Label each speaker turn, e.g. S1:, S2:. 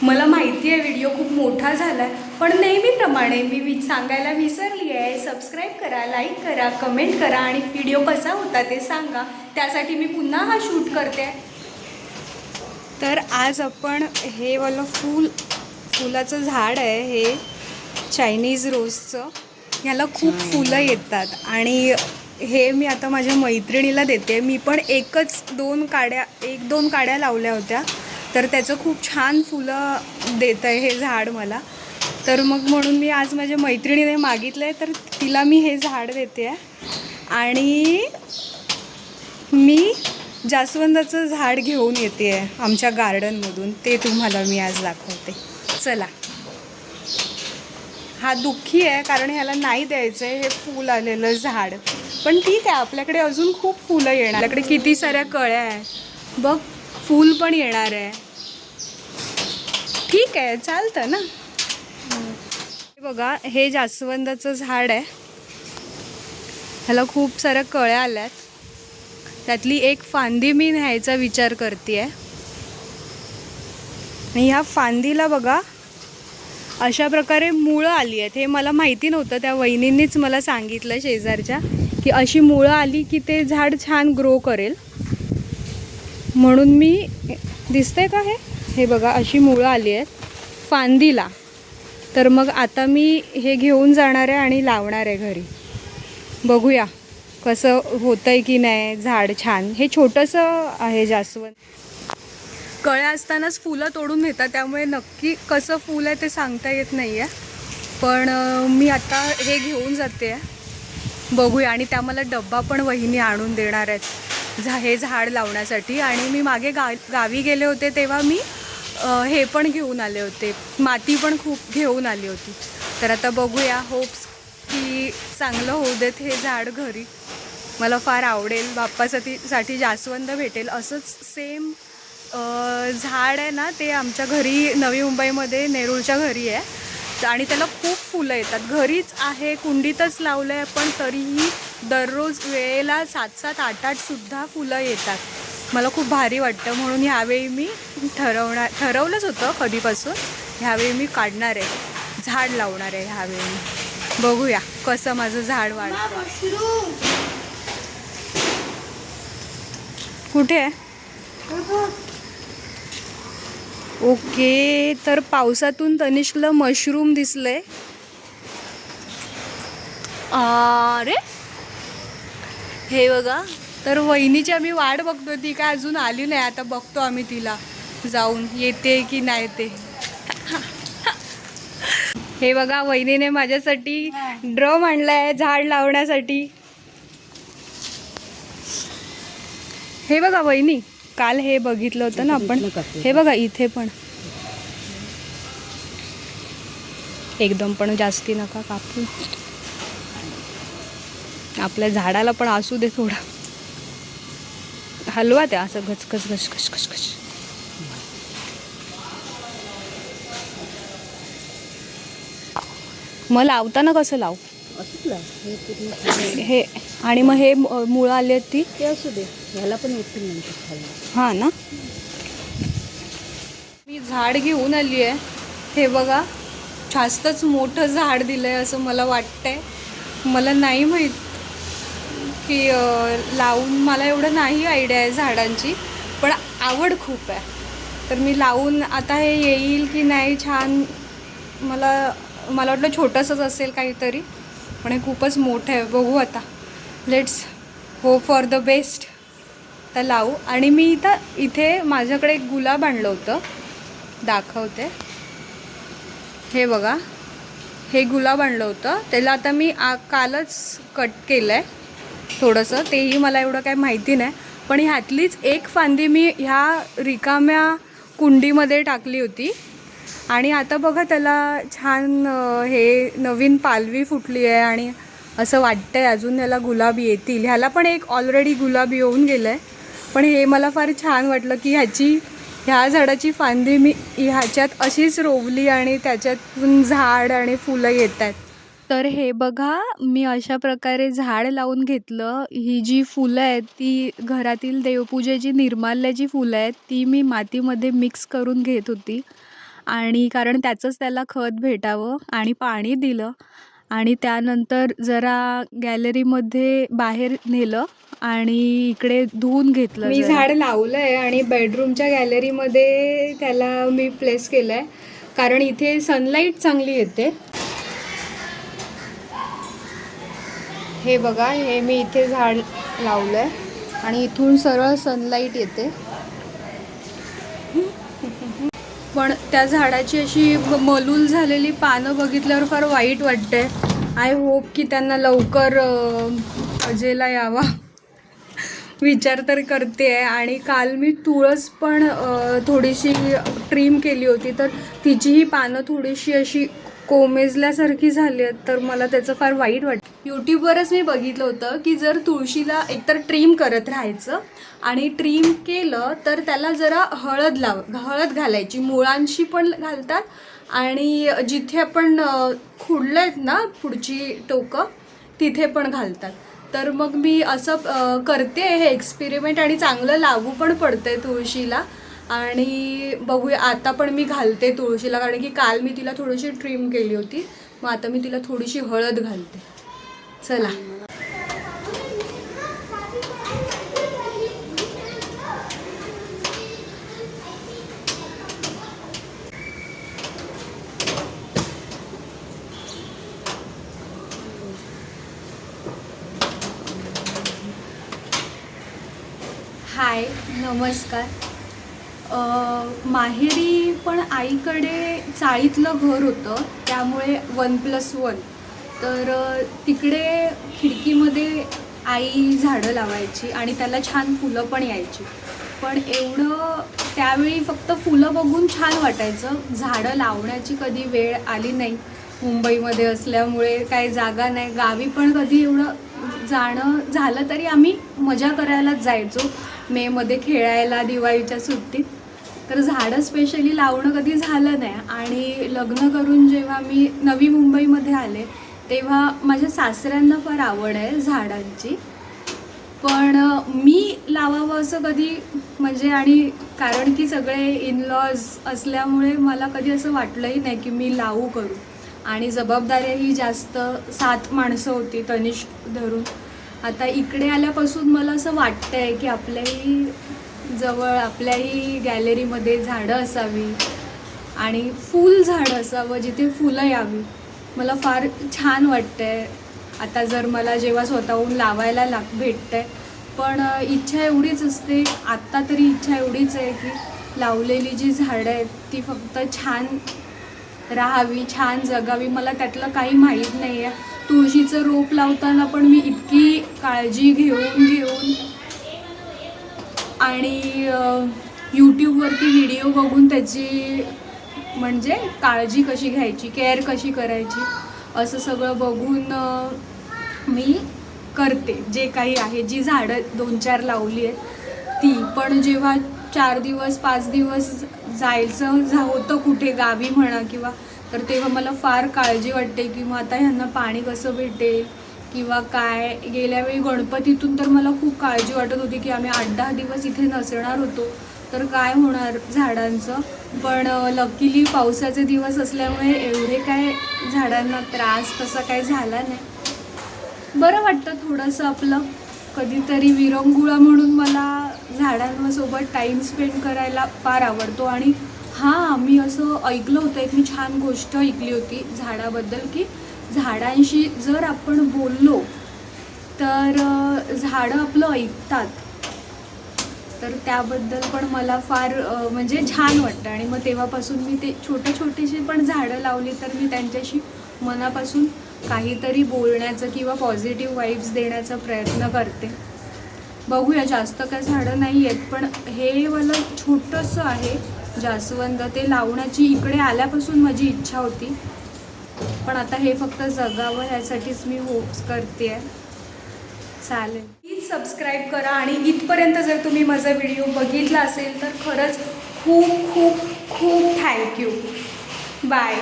S1: मला माहिती आहे व्हिडिओ खूप मोठा झाला आहे, पण नेहमीप्रमाणे मी सांगायला विसरली आहे. सबस्क्राईब करा, लाईक करा, कमेंट करा आणि व्हिडिओ कसा होता ते सांगा. त्यासाठी मी पुन्हा हा शूट करते. तर आज आपण हे वालं फुलाचं झाड आहे, हे चायनीज रोजचं. ह्याला खूप फुलं येतात आणि हे मी आता माझ्या मैत्रिणीला देते. मी पण एक दोन काड्या लावल्या होत्या, तर त्याचं खूप छान फुलं देत आहे हे झाड मला. तर मग म्हणून मी आज माझ्या मैत्रिणीने मागितलं आहे, तर तिला मी हे झाड देते आहे. आणि मी जास्वंदाचं झाड घेऊन येते आहे आमच्या गार्डनमधून, ते तुम्हाला मी आज दाखवते. चला. हा दुःखी आहे कारण ह्याला नाही द्यायचं आहे हे फूल आलेलं झाड, पण ठीक आहे, आपल्याकडे अजून खूप फुलं येणार. आपल्याकडे किती साऱ्या कळ्या आहेत बघ, फूल पण येणार आहे. ठीक आहे, चालतं ना. बघा, हे जास्वंदाचं झाड आहे, ह्याला खूप साऱ्या कळ्या आल्यात. त्यातली एक फांदी मी न्यायचा विचार करते आहे. आणि ह्या फांदीला बघा अशा प्रकारे मुळं आली आहेत. हे मला माहिती नव्हतं, त्या वहिनींनीच मला सांगितलं शेजारच्या, की अशी मुळं आली की ते झाड छान ग्रो करेल. म्हणून मी, दिसतंय का हे बघा, अशी मुळं आली आहेत फांदीला. तर मग आता मी हे घेऊन जाणार आहे आणि लावणार आहे घरी. बघूया कसं होतंय की नाही झाड छान. हे छोटंसं आहे जास्वंद. कळ्या असतानाच फुलं तोडून नेतात, त्यामुळे नक्की कसं फूल आहे ते सांगता येत नाही आहे. पण मी आता हे घेऊन जाते आहे, बघूया. आणि त्या मला डब्बा पण वहिनी आणून देणार आहेत हे झाड लावण्यासाठी. आणि मी मागे गावी गेले होते तेव्हा मी हे पण घेऊन आले होते, माती पण खूप घेऊन आली होती. तर आता बघूया, होप्स की चांगलं होऊ देत हे झाड घरी. मला फार आवडेल, बाप्पासाठी जास्वंद भेटेल. असंच सेम झाड आहे ना, ते आमच्या घरी नवी मुंबईमध्ये नेरूळच्या घरी आहे आणि त्याला खूप फुलं येतात. घरीच आहे, कुंडीतच लावलं आहे, पण तरीही दररोज वेळेला 7-7, 8-8 सुद्धा फुलं येतात. मला खूप भारी वाटतं. म्हणून ह्यावेळी मी ठरवलंच होतं कधीपासून, ह्यावेळी मी काढणार आहे, झाड लावणार आहे ह्यावेळी. बघूया कसं माझं झाड वाढतं. कुठे आहे? ओके, तर पावसातून तनिष्कला मशरूम दिसले. अरे हे बघा, तर वहिनीची आम्ही वाट बघतो, ती काय अजून आली नाही. आता बघतो आम्ही तिला जाऊन, येते की नाही ते. हे बघा, वहिनीने माझ्यासाठी ड्रम आणलाय झाड लावण्यासाठी. हे बघा वहिनी, काल हे बघितलं होतं ना आपण, हे बघा इथे पण. एकदम पण जास्ती नका कापू, आपल्या झाडाला पण असू दे थोडा. हलवा त्या असं घचघच घचघच घचघच. मग लावताना कसं लाव हे, आणि मग हे मुळं आली आहेत ती
S2: ते असू दे, ह्याला पण येतील नंतर खाली.
S1: हां ना. मी झाड घेऊन आली आहे, हे बघा, जास्तच मोठं झाड दिलं आहे असं मला वाटतंय. मला नाही माहीत की लावून, मला एवढं नाही आयडिया आहे झाडांची, पण आवड खूप आहे. तर मी लावून आता हे येईल की नाही छान, मला वाटलं छोटंसंच असेल काहीतरी, पण हे खूपच मोठं आहे. बघू आता, let's hope for the best. तर लावू. आणि मी इथे माझ्याकडे एक गुलाब आणलं होतं, दाखवते. हे बघा, हे गुलाब आणलं होतं, त्याला आता मी कालच कट केलं आहे थोडंसं, तेही मला एवढं काय माहिती नाही. पण ह्यातलीच एक फांदी मी ह्या रिकाम्या कुंडीमध्ये टाकली होती आणि आता बघा त्याला छान हे नवीन पालवी फुटली आहे आणि असं वाटतंय अजून ह्याला गुलाब येतील. ह्याला पण एक ऑलरेडी गुलाब येऊन गेलं आहे, पण हे मला फार छान वाटलं की ह्या झाडाची फांदी मी ह्याच्यात अशीच रोवली आणि त्याच्यातून झाड आणि फुलं येत आहेत. तर हे बघा, मी अशा प्रकारे झाड लावून घेतलं. ही जी फुलं आहेत ती घरातील देवपूजेची निर्माल्याची फुलं आहेत, ती मी मातीमध्ये मिक्स करून घेत होती आणि कारण त्याचंच त्याला खत भेटावं आणि पाणी दिलं आणि त्यानंतर जरा गॅलरीमध्ये बाहेर नेलं आणि इकडे धुवून घेतलं. मी झाड लावलं आहे आणि बेडरूमच्या गॅलरीमध्ये त्याला मी प्लेस केलं आहे कारण इथे सनलाईट चांगली येते. हे बघा, हे मी इथे झाड लावलं आहे आणि इथून सरळ सनलाईट येते. पण त्या झाडाची अशी मलूल झालेली पानं बघितल्यावर फार वाईट वाटते. आय होप की त्यांना लवकर अजेला यावा विचार तर करते आहे. आणि काल मी तुळस पण थोडीशी ट्रिम केली होती, तर तिचीही पानं थोडीशी अशी कोमेजल्यासारखी झाली आहेत, तर मला त्याचं फार वाईट वाटतं. यूट्यूबवरच मी बघितलं होतं की जर तुळशीला एकतर ट्रिम करत राहायचं आणि ट्रिम केलं तर त्याला जरा हळद घालायची, मुळांशी पण घालतात आणि जिथे आपण खुडलं आहेत ना पुढची टोकं तिथे पण घालतात. तर मग मी असं करते हे एक्सपेरिमेंट आणि चांगलं लागू पण पडतंय तुळशीला. आणि बघूया, आता पण मी घालते तुळशीला कारण की काल मी तिला थोडीशी ट्रिम केली होती, मग आता मी तिला थोडीशी हळद घालते. चला. हाय, नमस्कार. माहेरी पण आईकडे चाळीतलं घर होतं, त्यामुळे 1+1. तर तिकडे खिडकीमध्ये आई झाडं लावायची आणि त्याला छान फुलं पण यायची. पण एवढं त्यावेळी फक्त फुलं बघून छान वाटायचं, झाडं लावण्याची कधी वेळ आली नाही. मुंबईमध्ये असल्यामुळे काही जागा नाही. गावी पण कधी एवढं जाणं झालं तरी आम्ही मजा करायलाच जायचो, मेमध्ये खेळायला, दिवाळीच्या सुट्टीत. तर झाडं स्पेशली लावणं कधी झालं नाही. आणि लग्न करून जेव्हा मी नवी मुंबईमध्ये आले तेव्हा माझ्या सासऱ्यांना फार आवड आहे झाडांची, पण मी लावावं असं कधी म्हणजे, आणि कारण की सगळे इनलॉज असल्यामुळे मला कधी असं वाटलंही नाही की मी लावू करू. आणि जबाबदाऱ्याही जास्त, 7 माणसं होती तनिष्क धरून. आता इकडे आल्यापासून मला असं वाटतं आहे की आपल्याही जवळ, आपल्याही गॅलरीमध्ये झाडं असावी आणि फुल झाडं असावं जिथे फुलं यावी. मला फार छान वाटतं आहे आता जर मला जेव्हा स्वतःहून लावायला भेटतं आहे. पण इच्छा एवढीच असते, आत्ता तरी इच्छा एवढीच आहे की लावलेली जी झाडं आहेत ती फक्त छान राहावी, छान जगावी. मला त्यातलं काही माहीत नाही आहे. तुळशीचं रोप लावताना पण मी इतकी काळजी घेऊन आणि यूट्यूबवरती व्हिडिओ बघून त्याची म्हणजे काळजी कशी घ्यायची, केअर कशी करायची, असं सगळं बघून मी करते जे काही आहे. जी झाडं 2-4 लावली आहेत ती पण, जेव्हा 4 दिवस 5 दिवस जायचं होतं कुठे गावी म्हणा किंवा, तर तेव्हा मला फार काळजी वाटते की मग आता ह्यांना पाणी कसं भेटेल किंवा काय. गेल्या वेळी गणपतीतून तर मला खूप काळजी वाटत होती की आम्ही 8-10 दिवस इथे नसणार होतो, तर काय होणार झाडांचं. पण लकीली पावसाचे दिवस असल्यामुळे एवढे काय झाडांना त्रास तसा काय झाला नाही. बरं वाटतं थोडंसं आपलं कधीतरी विरंगुळा म्हणून. मला झाडांसोबत टाईम स्पेंड करायला फार आवडतो. आणि हां, मी असं ऐकलं होतं, एक मी छान गोष्ट ऐकली होती झाडाबद्दल की झाडांशी जर आपण बोललो तर झाडं आपलं ऐकतात. तर त्याबद्दल पण मला फार म्हणजे छान वाटतं. आणि मग तेव्हापासून मी ते छोटेशी पण झाडं लावली तर मी त्यांच्याशी मनापासून काहीतरी बोलण्याचं किंवा पॉझिटिव्ह वाईब्स देण्याचा प्रयत्न करते. बघूया, जास्त काय झाडं नाही आहेत पण हे मला छोटंसं आहे जास्वंद, ते लावण्याची इकडे आल्यापासून माझी इच्छा होती. पण आता हे फक्त जगावं ह्यासाठीच मी होप्स करते आहे. चालेल, प्लीज सबस्क्राईब करा. आणि इथपर्यंत जर तुम्ही माझा व्हिडिओ बघितला असेल तर खरंच खूप खूप खूप थँक्यू. बाय.